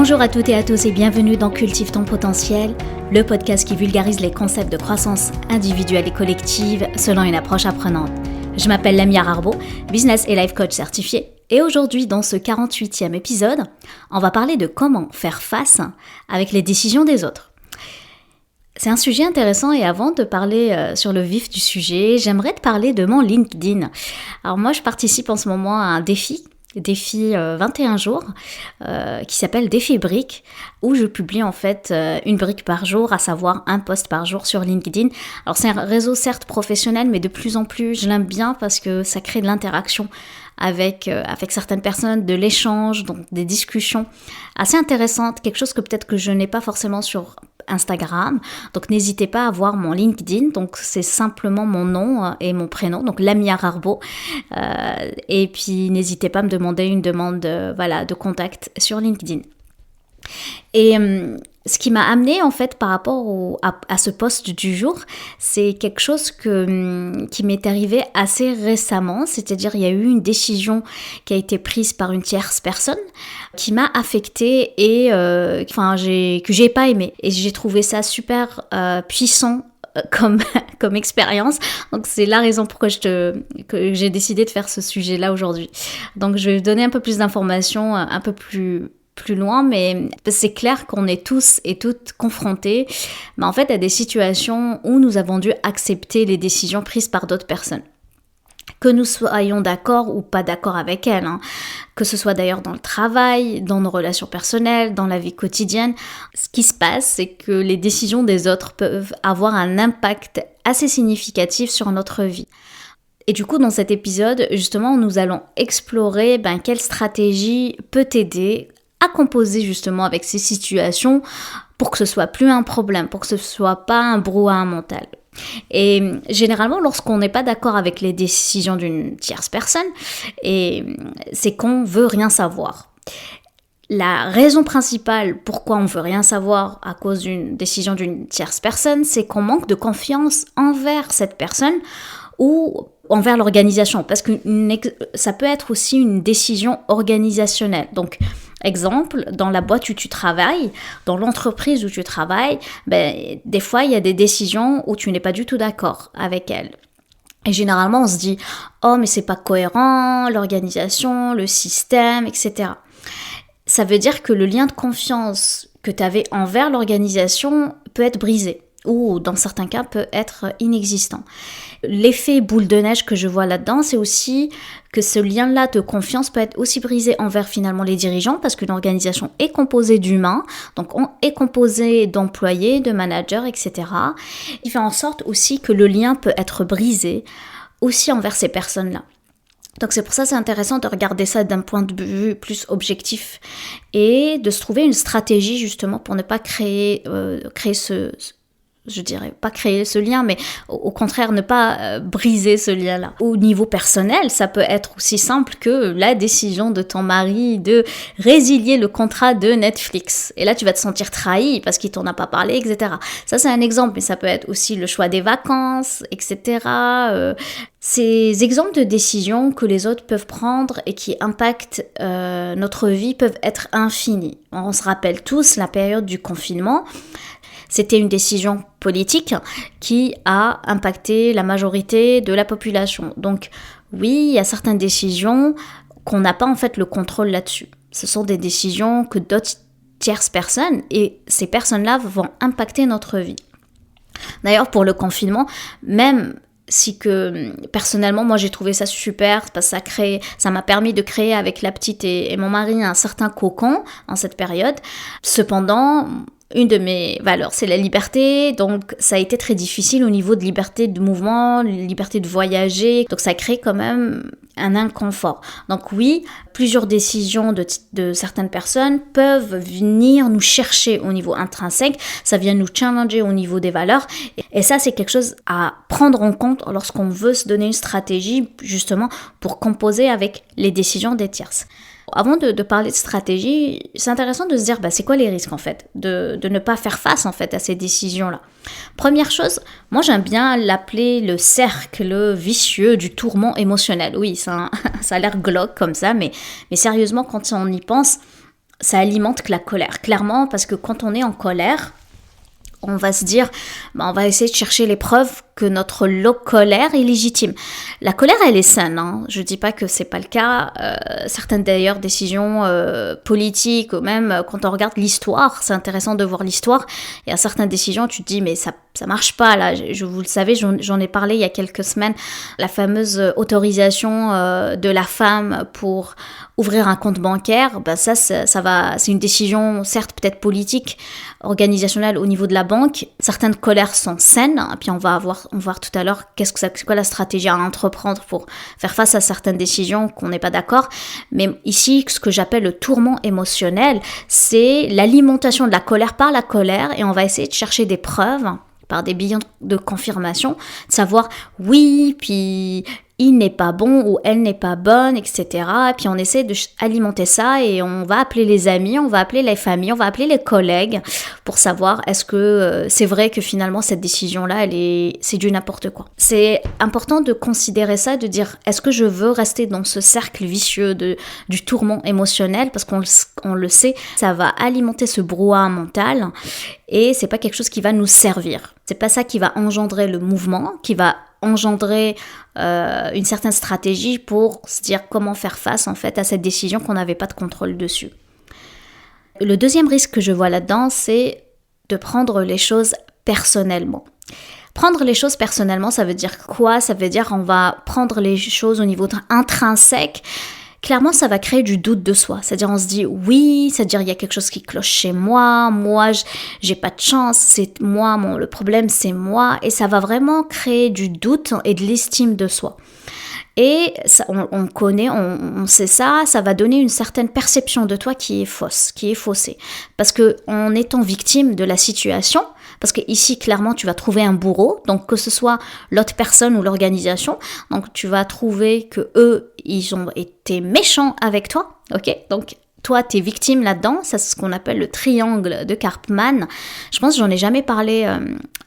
Bonjour à toutes et à tous et bienvenue dans Cultive ton potentiel, le podcast qui vulgarise les concepts de croissance individuelle et collective selon une approche apprenante. Je m'appelle Lamia Rarbo, business et life coach certifié, et aujourd'hui dans ce 48e épisode, on va parler de comment faire face avec les décisions des autres. C'est un sujet intéressant et avant de parler sur le vif du sujet, j'aimerais te parler de mon LinkedIn. Alors moi, je participe en ce moment à un défi 21 jours qui s'appelle Défi Brique, où je publie en fait une brique par jour, à savoir un post par jour sur LinkedIn. Alors c'est un réseau certes professionnel, mais de plus en plus je l'aime bien parce que ça crée de l'interaction avec certaines personnes, de l'échange, donc des discussions assez intéressantes, quelque chose que peut-être que je n'ai pas forcément sur Instagram. Donc n'hésitez pas à voir mon LinkedIn, donc c'est simplement mon nom et mon prénom, donc Lamia Rarbo, et puis n'hésitez pas à me demander une demande de contact sur LinkedIn. Et ce qui m'a amené en fait par rapport à ce post du jour, c'est quelque chose qui m'est arrivé assez récemment, c'est-à-dire il y a eu une décision qui a été prise par une tierce personne qui m'a affectée et que j'ai pas aimé, et j'ai trouvé ça super puissant comme expérience. Donc c'est la raison pourquoi que j'ai décidé de faire ce sujet-là aujourd'hui. Donc je vais vous donner un peu plus d'informations un peu plus loin, mais c'est clair qu'on est tous et toutes confrontés, mais en fait à des situations où nous avons dû accepter les décisions prises par d'autres personnes. Que nous soyons d'accord ou pas d'accord avec elles, que ce soit d'ailleurs dans le travail, dans nos relations personnelles, dans la vie quotidienne, ce qui se passe, c'est que les décisions des autres peuvent avoir un impact assez significatif sur notre vie. Et du coup, dans cet épisode, justement, nous allons explorer quelle stratégie peut t'aider à composer justement avec ces situations pour que ce soit plus un problème, pour que ce soit pas un brouhaha mental. Et généralement, lorsqu'on n'est pas d'accord avec les décisions d'une tierce personne, c'est qu'on veut rien savoir. La raison principale pourquoi on veut rien savoir à cause d'une décision d'une tierce personne, c'est qu'on manque de confiance envers cette personne ou envers l'organisation, parce que ça peut être aussi une décision organisationnelle. Donc, exemple, dans la boîte où tu travailles, dans l'entreprise où tu travailles, des fois, il y a des décisions où tu n'es pas du tout d'accord avec elles. Et généralement, on se dit « Oh, mais c'est pas cohérent, l'organisation, le système, etc. » Ça veut dire que le lien de confiance que tu avais envers l'organisation peut être brisé, ou dans certains cas peut être inexistant. L'effet boule de neige que je vois là-dedans, c'est aussi que ce lien-là de confiance peut être aussi brisé envers finalement les dirigeants, parce qu'une organisation est composée d'humains, donc on est composé d'employés, de managers, etc. Il fait en sorte aussi que le lien peut être brisé aussi envers ces personnes-là. Donc c'est pour ça que c'est intéressant de regarder ça d'un point de vue plus objectif et de se trouver une stratégie justement pour ne pas créer pas créer ce lien, mais au contraire ne pas briser ce lien-là. Au niveau personnel, ça peut être aussi simple que la décision de ton mari de résilier le contrat de Netflix. Et là, tu vas te sentir trahi parce qu'il t'en a pas parlé, etc. Ça, c'est un exemple, mais ça peut être aussi le choix des vacances, etc. Ces exemples de décisions que les autres peuvent prendre et qui impactent notre vie peuvent être infinis. On se rappelle tous la période du confinement. C'était une décision politique qui a impacté la majorité de la population. Donc oui, il y a certaines décisions qu'on n'a pas en fait le contrôle là-dessus. Ce sont des décisions que d'autres tierces personnes, et ces personnes-là vont impacter notre vie. D'ailleurs, pour le confinement, même si que personnellement, moi j'ai trouvé ça super parce que ça m'a permis de créer avec la petite et mon mari un certain cocon en cette période. Cependant, une de mes valeurs, c'est la liberté, donc ça a été très difficile au niveau de liberté de mouvement, liberté de voyager, donc ça crée quand même un inconfort. Donc oui, plusieurs décisions de certaines personnes peuvent venir nous chercher au niveau intrinsèque, ça vient nous challenger au niveau des valeurs, et ça c'est quelque chose à prendre en compte lorsqu'on veut se donner une stratégie justement pour composer avec les décisions des tierces. Avant de parler de stratégie, c'est intéressant de se dire c'est quoi les risques en fait de ne pas faire face en fait à ces décisions-là. Première chose, moi j'aime bien l'appeler le cercle vicieux du tourment émotionnel. Oui, ça a l'air glauque comme ça, mais sérieusement quand on y pense, ça alimente que la colère. Clairement, parce que quand on est en colère, on va se dire, on va essayer de chercher les preuves que notre colère est légitime. La colère, elle est saine, hein. Je dis pas que c'est pas le cas. Certaines d'ailleurs décisions politiques, ou même quand on regarde l'histoire, c'est intéressant de voir l'histoire. Il y a certaines décisions, tu te dis, mais ça marche pas là. Vous le savez, j'en ai parlé il y a quelques semaines, la fameuse autorisation de la femme pour ouvrir un compte bancaire. Ça va, c'est une décision certes peut-être politique, organisationnelle au niveau de la banque. Certaines colères sont saines, hein, puis on va voir tout à l'heure c'est quoi la stratégie à entreprendre pour faire face à certaines décisions qu'on n'est pas d'accord. Mais ici, ce que j'appelle le tourment émotionnel, c'est l'alimentation de la colère par la colère, et on va essayer de chercher des preuves par des bilans de confirmation, de savoir oui, puis il n'est pas bon ou elle n'est pas bonne, etc. Et puis on essaie d'alimenter ça, et on va appeler les amis, on va appeler les familles, on va appeler les collègues pour savoir est-ce que c'est vrai que finalement cette décision-là, c'est du n'importe quoi. C'est important de considérer ça, de dire est-ce que je veux rester dans ce cercle vicieux du tourment émotionnel, parce qu'on le sait, ça va alimenter ce brouhaha mental, et c'est pas quelque chose qui va nous servir. C'est pas ça qui va engendrer le mouvement, qui va engendrer une certaine stratégie pour se dire comment faire face en fait à cette décision qu'on n'avait pas de contrôle dessus. Le deuxième risque que je vois là-dedans, c'est de prendre les choses personnellement. Prendre les choses personnellement, ça veut dire quoi? Ça veut dire on va prendre les choses au niveau intrinsèque. Clairement, ça va créer du doute de soi. C'est-à-dire, on se dit oui, c'est-à-dire il y a quelque chose qui cloche chez moi, j'ai pas de chance, c'est moi, le problème c'est moi, et ça va vraiment créer du doute et de l'estime de soi. Et ça, on connaît, on sait ça va donner une certaine perception de toi qui est fausse, qui est faussée. Parce que en étant victime de la situation, parce que ici, clairement, tu vas trouver un bourreau, donc que ce soit l'autre personne ou l'organisation, donc tu vas trouver que eux, ils ont été méchants avec toi, ok? Donc toi, t'es victime là-dedans, ça c'est ce qu'on appelle le triangle de Karpman. Je pense que j'en ai jamais parlé,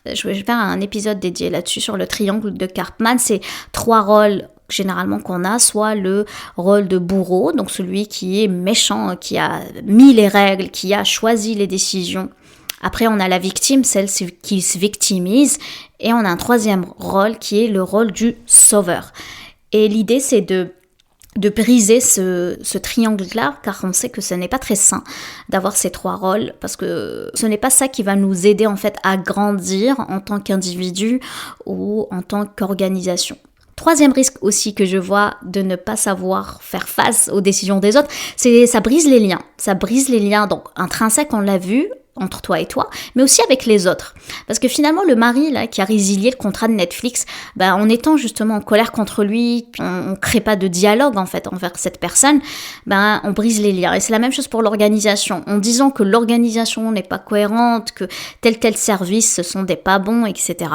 je vais faire un épisode dédié là-dessus sur le triangle de Karpman. C'est 3 rôles généralement qu'on a, soit le rôle de bourreau, donc celui qui est méchant, qui a mis les règles, qui a choisi les décisions. Après, on a la victime, celle qui se victimise, et on a un troisième rôle qui est le rôle du sauveur. Et l'idée, c'est de briser ce triangle-là, car on sait que ce n'est pas très sain d'avoir ces 3 rôles, parce que ce n'est pas ça qui va nous aider en fait à grandir en tant qu'individu ou en tant qu'organisation. Troisième risque aussi que je vois de ne pas savoir faire face aux décisions des autres, c'est ça brise les liens. Ça brise les liens, donc intrinsèques, on l'a vu, entre toi et toi, mais aussi avec les autres. Parce que finalement, le mari là qui a résilié le contrat de Netflix, en étant justement en colère contre lui, on crée pas de dialogue en fait envers cette personne, on brise les liens. Et c'est la même chose pour l'organisation. En disant que l'organisation n'est pas cohérente, que tel service ce sont des pas bons, etc.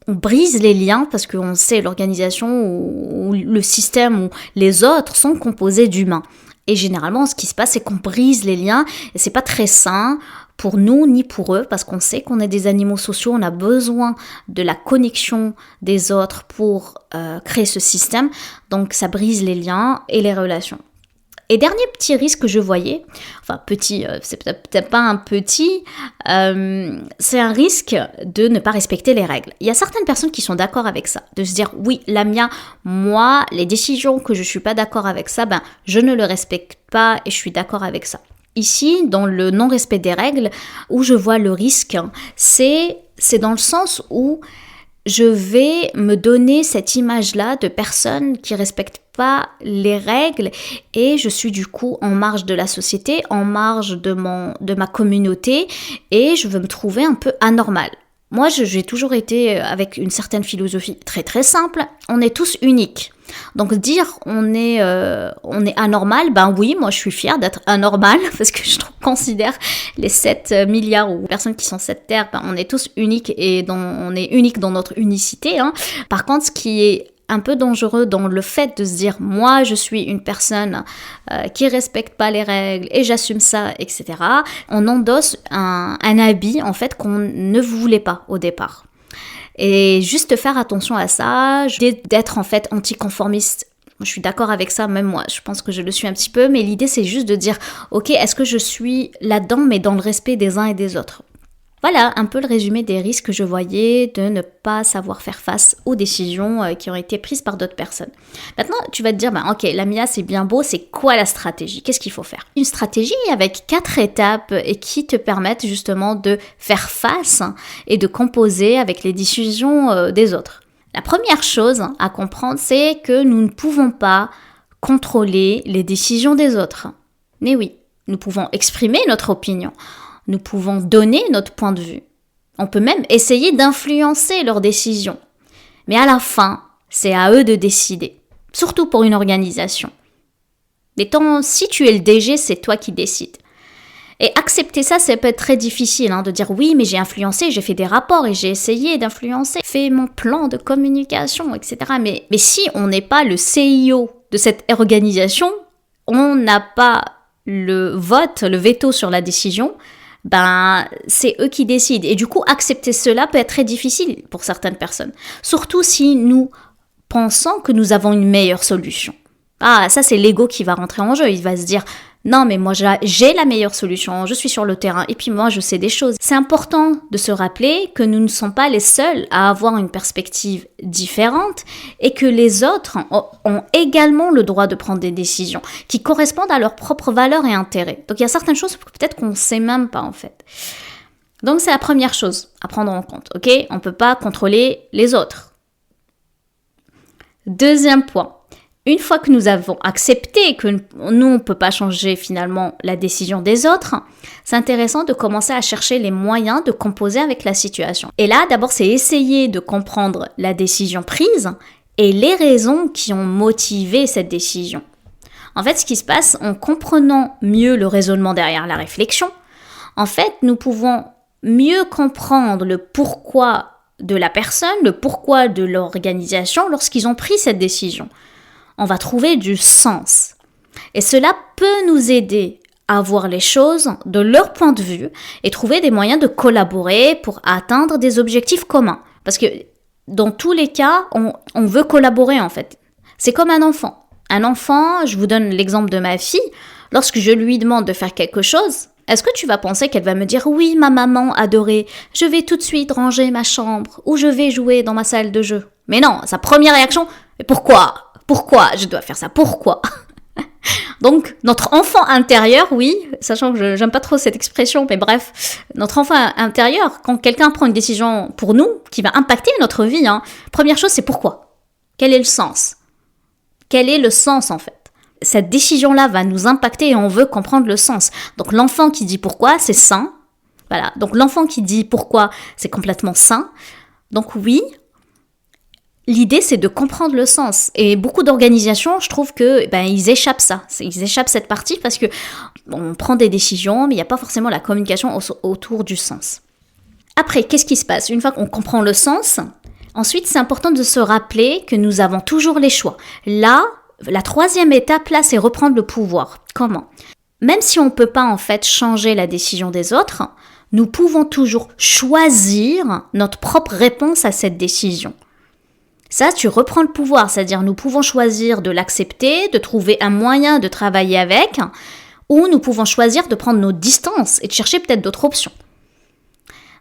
On brise les liens parce qu'on sait l'organisation ou le système ou les autres sont composés d'humains. Et généralement, ce qui se passe, c'est qu'on brise les liens et c'est pas très sain pour nous ni pour eux, parce qu'on sait qu'on est des animaux sociaux, on a besoin de la connexion des autres pour créer ce système. Donc ça brise les liens et les relations. Et dernier petit risque que je voyais, enfin petit, c'est peut-être pas un petit, c'est un risque de ne pas respecter les règles. Il y a certaines personnes qui sont d'accord avec ça, de se dire oui, Lamia, moi, les décisions que je suis pas d'accord avec ça, je ne le respecte pas et je suis d'accord avec ça. Ici, dans le non-respect des règles, où je vois le risque, c'est dans le sens où je vais me donner cette image-là de personne qui respecte pas les règles et je suis du coup en marge de la société, en marge de ma communauté et je veux me trouver un peu anormale. Moi, j'ai toujours été avec une certaine philosophie très très simple, on est tous uniques. Donc dire on est anormal, oui, moi je suis fière d'être anormal parce que je considère les 7 milliards ou personnes qui sont sur cette terre, on est tous uniques et on est unique dans notre unicité. Par contre, ce qui est un peu dangereux dans le fait de se dire moi je suis une personne qui respecte pas les règles et j'assume ça, etc. On endosse un habit en fait qu'on ne voulait pas au départ. Et juste faire attention à ça, d'être en fait anticonformiste, Je suis d'accord avec ça, même moi, je pense que je le suis un petit peu, mais l'idée c'est juste de dire, ok, est-ce que je suis là-dedans, mais dans le respect des uns et des autres? Voilà un peu le résumé des risques que je voyais de ne pas savoir faire face aux décisions qui ont été prises par d'autres personnes. Maintenant, tu vas te dire, ok, Lamia, c'est bien beau, c'est quoi la stratégie? Qu'est-ce qu'il faut faire? Une stratégie avec 4 étapes et qui te permettent justement de faire face et de composer avec les décisions des autres. La première chose à comprendre, c'est que nous ne pouvons pas contrôler les décisions des autres. Mais oui, nous pouvons exprimer notre opinion, nous pouvons donner notre point de vue. On peut même essayer d'influencer leurs décisions. Mais à la fin, c'est à eux de décider, surtout pour une organisation. Mais si tu es le DG, c'est toi qui décides. Et accepter ça peut être très difficile, de dire oui, mais j'ai influencé, j'ai fait des rapports et j'ai essayé d'influencer, fait mon plan de communication, etc. Mais si on n'est pas le CIO de cette organisation, on n'a pas le veto sur la décision, c'est eux qui décident. Et du coup, accepter cela peut être très difficile pour certaines personnes. Surtout si nous pensons que nous avons une meilleure solution. Ça c'est l'ego qui va rentrer en jeu. Il va se dire, non mais moi j'ai la meilleure solution, je suis sur le terrain et puis moi je sais des choses. C'est important de se rappeler que nous ne sommes pas les seuls à avoir une perspective différente et que les autres ont également le droit de prendre des décisions qui correspondent à leurs propres valeurs et intérêts. Donc il y a certaines choses peut-être qu'on ne sait même pas en fait. Donc c'est la première chose à prendre en compte, ok? On ne peut pas contrôler les autres. Deuxième point. Une fois que nous avons accepté que nous, on ne peut pas changer finalement la décision des autres, c'est intéressant de commencer à chercher les moyens de composer avec la situation. Et là, d'abord, c'est essayer de comprendre la décision prise et les raisons qui ont motivé cette décision. En fait, ce qui se passe, en comprenant mieux le raisonnement derrière la réflexion, en fait, nous pouvons mieux comprendre le pourquoi de la personne, le pourquoi de l'organisation lorsqu'ils ont pris cette décision. On va trouver du sens. Et cela peut nous aider à voir les choses de leur point de vue et trouver des moyens de collaborer pour atteindre des objectifs communs. Parce que dans tous les cas, on veut collaborer en fait. C'est comme un enfant. Un enfant, je vous donne l'exemple de ma fille, lorsque je lui demande de faire quelque chose, est-ce que tu vas penser qu'elle va me dire « Oui, ma maman adorée, je vais tout de suite ranger ma chambre ou je vais jouer dans ma salle de jeu ?» Mais non, sa première réaction « Pourquoi ? Pourquoi je dois faire ça? Pourquoi ?» Donc, notre enfant intérieur, oui, sachant que j'aime pas trop cette expression, mais bref, notre enfant intérieur, quand quelqu'un prend une décision pour nous, qui va impacter notre vie, première chose, c'est pourquoi? Quel est le sens? Quel est le sens, en fait? Cette décision-là va nous impacter et on veut comprendre le sens. Donc, l'enfant qui dit pourquoi, c'est sain. Voilà. Donc, l'enfant qui dit pourquoi, c'est complètement sain. Donc, oui, l'idée, c'est de comprendre le sens. Et beaucoup d'organisations, je trouve que ils échappent ça. Ils échappent cette partie parce que on prend des décisions, mais il n'y a pas forcément la communication autour du sens. Après, qu'est-ce qui se passe? Une fois qu'on comprend le sens, ensuite, c'est important de se rappeler que nous avons toujours les choix. Là, la troisième étape, là, c'est reprendre le pouvoir. Comment? Même si on ne peut pas, en fait, changer la décision des autres, nous pouvons toujours choisir notre propre réponse à cette décision. Ça, tu reprends le pouvoir, c'est-à-dire nous pouvons choisir de l'accepter, de trouver un moyen de travailler avec, ou nous pouvons choisir de prendre nos distances et de chercher peut-être d'autres options.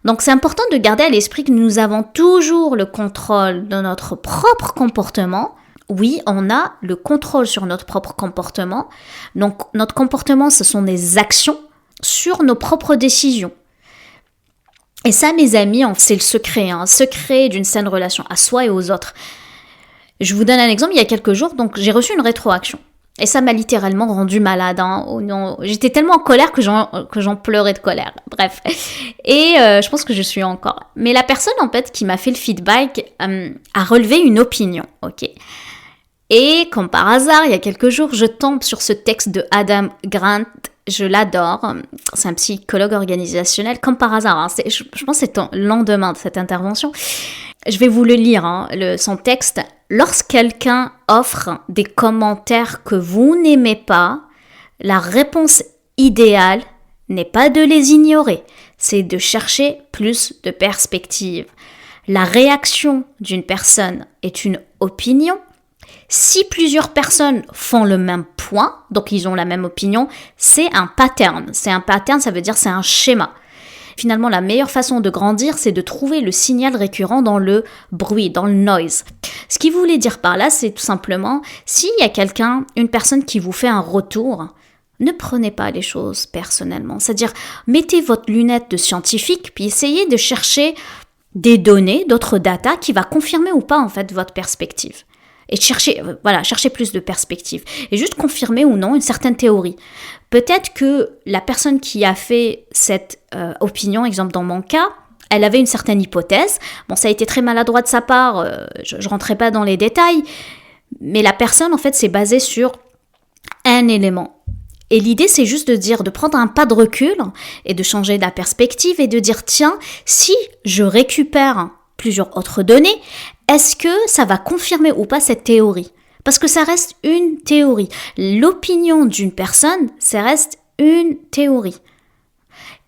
Donc c'est important de garder à l'esprit que nous avons toujours le contrôle de notre propre comportement. Oui, on a le contrôle sur notre propre comportement. Donc notre comportement, ce sont des actions sur nos propres décisions. Et ça, mes amis, c'est le secret d'une saine relation à soi et aux autres. Je vous donne un exemple, il y a quelques jours, donc j'ai reçu une rétroaction. Et ça m'a littéralement rendu malade. Oh non, j'étais tellement en colère que j'en pleurais de colère. Bref. Et je pense que je suis encore. Mais la personne, en fait, qui m'a fait le feedback a relevé une opinion. Ok. Et comme par hasard, il y a quelques jours, je tombe sur ce texte de Adam Grant. Je l'adore, c'est un psychologue organisationnel, comme par hasard, je pense que c'est le lendemain de cette intervention. Je vais vous le lire, son texte. Lorsque quelqu'un offre des commentaires que vous n'aimez pas, la réponse idéale n'est pas de les ignorer, c'est de chercher plus de perspective. La réaction d'une personne est une opinion, Si plusieurs personnes font le même point, donc ils ont la même opinion, c'est un pattern. C'est un pattern, ça veut dire c'est un schéma. Finalement, la meilleure façon de grandir, c'est de trouver le signal récurrent dans le bruit, dans le noise. Ce qu'il voulait dire par là, c'est tout simplement, s'il y a une personne qui vous fait un retour, ne prenez pas les choses personnellement. C'est-à-dire, mettez votre lunette de scientifique, puis essayez de chercher des données, d'autres data qui va confirmer ou pas en fait votre perspective. Et chercher plus de perspectives. Et juste confirmer ou non une certaine théorie. Peut-être que la personne qui a fait cette opinion, exemple dans mon cas, elle avait une certaine hypothèse. Bon, ça a été très maladroit de sa part, je ne rentrerai pas dans les détails, mais la personne, en fait, s'est basée sur un élément. Et l'idée, c'est juste de prendre un pas de recul et de changer la perspective et de dire, tiens, si je récupère plusieurs autres données, est-ce que ça va confirmer ou pas cette théorie ? Parce que ça reste une théorie. L'opinion d'une personne, ça reste une théorie.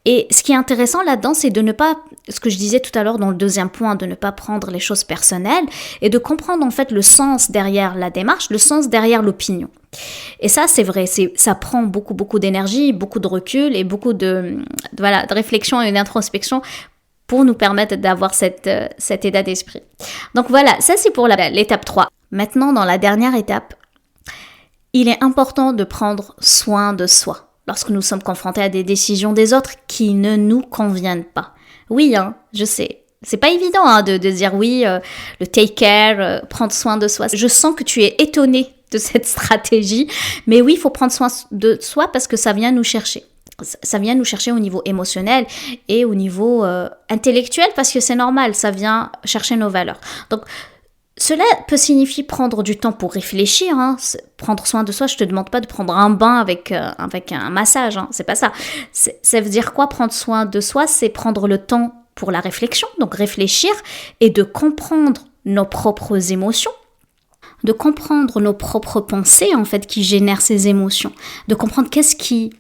Et ce qui est intéressant là-dedans, c'est de ne pas, ce que je disais tout à l'heure dans le deuxième point, de ne pas prendre les choses personnelles et de comprendre en fait le sens derrière la démarche, le sens derrière l'opinion. Et ça, c'est vrai, ça prend beaucoup d'énergie, beaucoup de recul et beaucoup de réflexion et d'introspection pour nous permettre d'avoir cet état d'esprit. Donc voilà, ça c'est pour l'étape 3. Maintenant, dans la dernière étape, il est important de prendre soin de soi lorsque nous sommes confrontés à des décisions des autres qui ne nous conviennent pas. Oui, je sais, c'est pas évident de dire oui, le take care, prendre soin de soi. Je sens que tu es étonné de cette stratégie, mais oui, il faut prendre soin de soi parce que ça vient nous chercher. Ça vient nous chercher au niveau émotionnel et au niveau intellectuel parce que c'est normal, ça vient chercher nos valeurs. Donc, cela peut signifier prendre du temps pour réfléchir. Prendre soin de soi, je te demande pas de prendre un bain avec un massage, c'est pas ça. Ça veut dire quoi, prendre soin de soi? C'est prendre le temps pour la réflexion, donc réfléchir et de comprendre nos propres émotions, de comprendre nos propres pensées en fait qui génèrent ces émotions, de comprendre qu'est-ce qui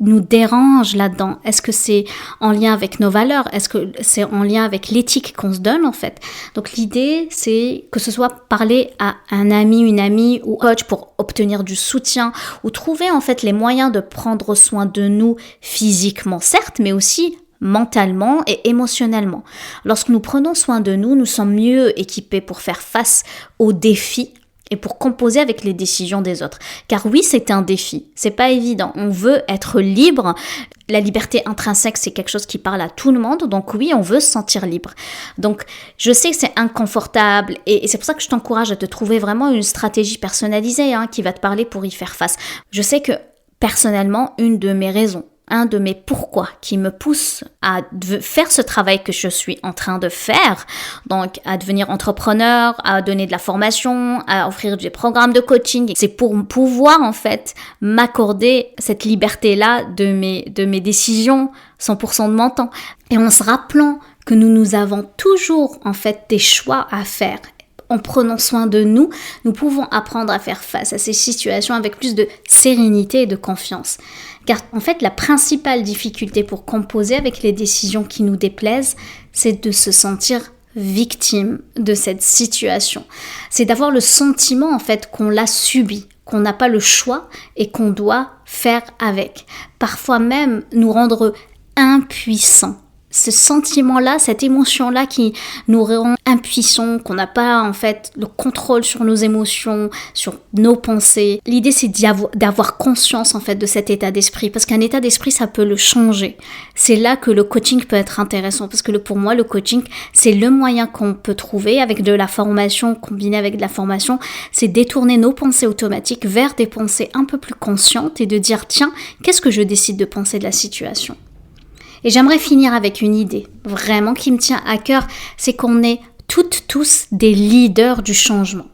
nous dérange là-dedans. Est-ce que c'est en lien avec nos valeurs? Est-ce que c'est en lien avec l'éthique qu'on se donne en fait? Donc l'idée, c'est que ce soit parler à un ami, une amie ou coach pour obtenir du soutien ou trouver en fait les moyens de prendre soin de nous physiquement certes, mais aussi mentalement et émotionnellement. Lorsque nous prenons soin de nous, nous sommes mieux équipés pour faire face aux défis et pour composer avec les décisions des autres. Car oui, c'est un défi, c'est pas évident. On veut être libre. La liberté intrinsèque, c'est quelque chose qui parle à tout le monde. Donc oui, on veut se sentir libre. Donc je sais que c'est inconfortable et c'est pour ça que je t'encourage à te trouver vraiment une stratégie personnalisée qui va te parler pour y faire face. Je sais que personnellement, une de mes raisons, un de mes pourquoi qui me pousse à faire ce travail que je suis en train de faire, donc à devenir entrepreneur, à donner de la formation, à offrir des programmes de coaching. C'est pour pouvoir en fait m'accorder cette liberté-là de mes décisions 100% de mon temps. Et en se rappelant que nous avons toujours en fait des choix à faire. En prenant soin de nous, nous pouvons apprendre à faire face à ces situations avec plus de sérénité et de confiance. Car en fait, la principale difficulté pour composer avec les décisions qui nous déplaisent, c'est de se sentir victime de cette situation. C'est d'avoir le sentiment en fait qu'on l'a subi, qu'on n'a pas le choix et qu'on doit faire avec. Parfois même nous rendre impuissants. Ce sentiment-là, cette émotion-là qui nous rend impuissants, qu'on n'a pas en fait le contrôle sur nos émotions, sur nos pensées. L'idée, c'est d'avoir conscience en fait de cet état d'esprit, parce qu'un état d'esprit, ça peut le changer. C'est là que le coaching peut être intéressant, parce que pour moi, le coaching, c'est le moyen qu'on peut trouver avec de la formation, combiné avec de la formation, c'est détourner nos pensées automatiques vers des pensées un peu plus conscientes et de dire, tiens, qu'est-ce que je décide de penser de la situation ? Et j'aimerais finir avec une idée, vraiment qui me tient à cœur, c'est qu'on est tous des leaders du changement.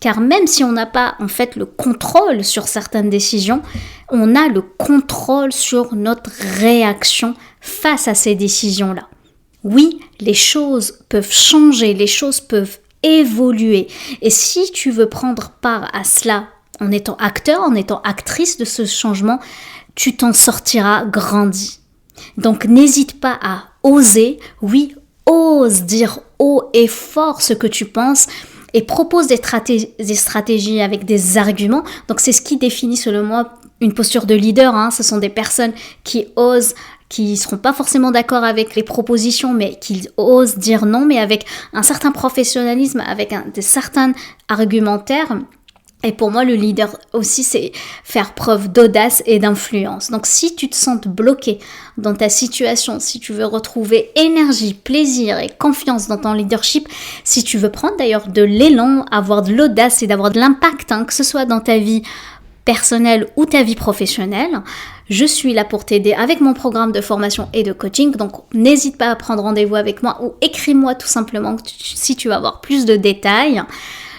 Car même si on n'a pas en fait le contrôle sur certaines décisions, on a le contrôle sur notre réaction face à ces décisions-là. Oui, les choses peuvent changer, les choses peuvent évoluer. Et si tu veux prendre part à cela en étant acteur, en étant actrice de ce changement, tu t'en sortiras grandi. Donc n'hésite pas à oser, oui, ose dire haut et fort ce que tu penses et propose des stratégies avec des arguments. Donc c'est ce qui définit selon moi une posture de leader. Ce sont des personnes qui osent, qui seront pas forcément d'accord avec les propositions, mais qui osent dire non, mais avec un certain professionnalisme, avec des certains argumentaires. Et pour moi, le leader aussi, c'est faire preuve d'audace et d'influence. Donc, si tu te sens bloqué dans ta situation, si tu veux retrouver énergie, plaisir et confiance dans ton leadership, si tu veux prendre d'ailleurs de l'élan, avoir de l'audace et d'avoir de l'impact, que ce soit dans ta vie personnelle ou ta vie professionnelle, je suis là pour t'aider avec mon programme de formation et de coaching. Donc, n'hésite pas à prendre rendez-vous avec moi ou écris-moi tout simplement si tu veux avoir plus de détails.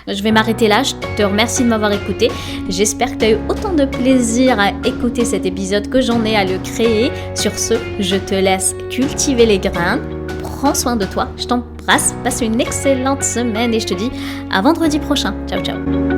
Je vais m'arrêter là, je te remercie de m'avoir écouté. J'espère que tu as eu autant de plaisir à écouter cet épisode que j'en ai à le créer. Sur ce, je te laisse cultiver les grains. Prends soin de toi, je t'embrasse, passe une excellente semaine et je te dis à vendredi prochain. Ciao, ciao.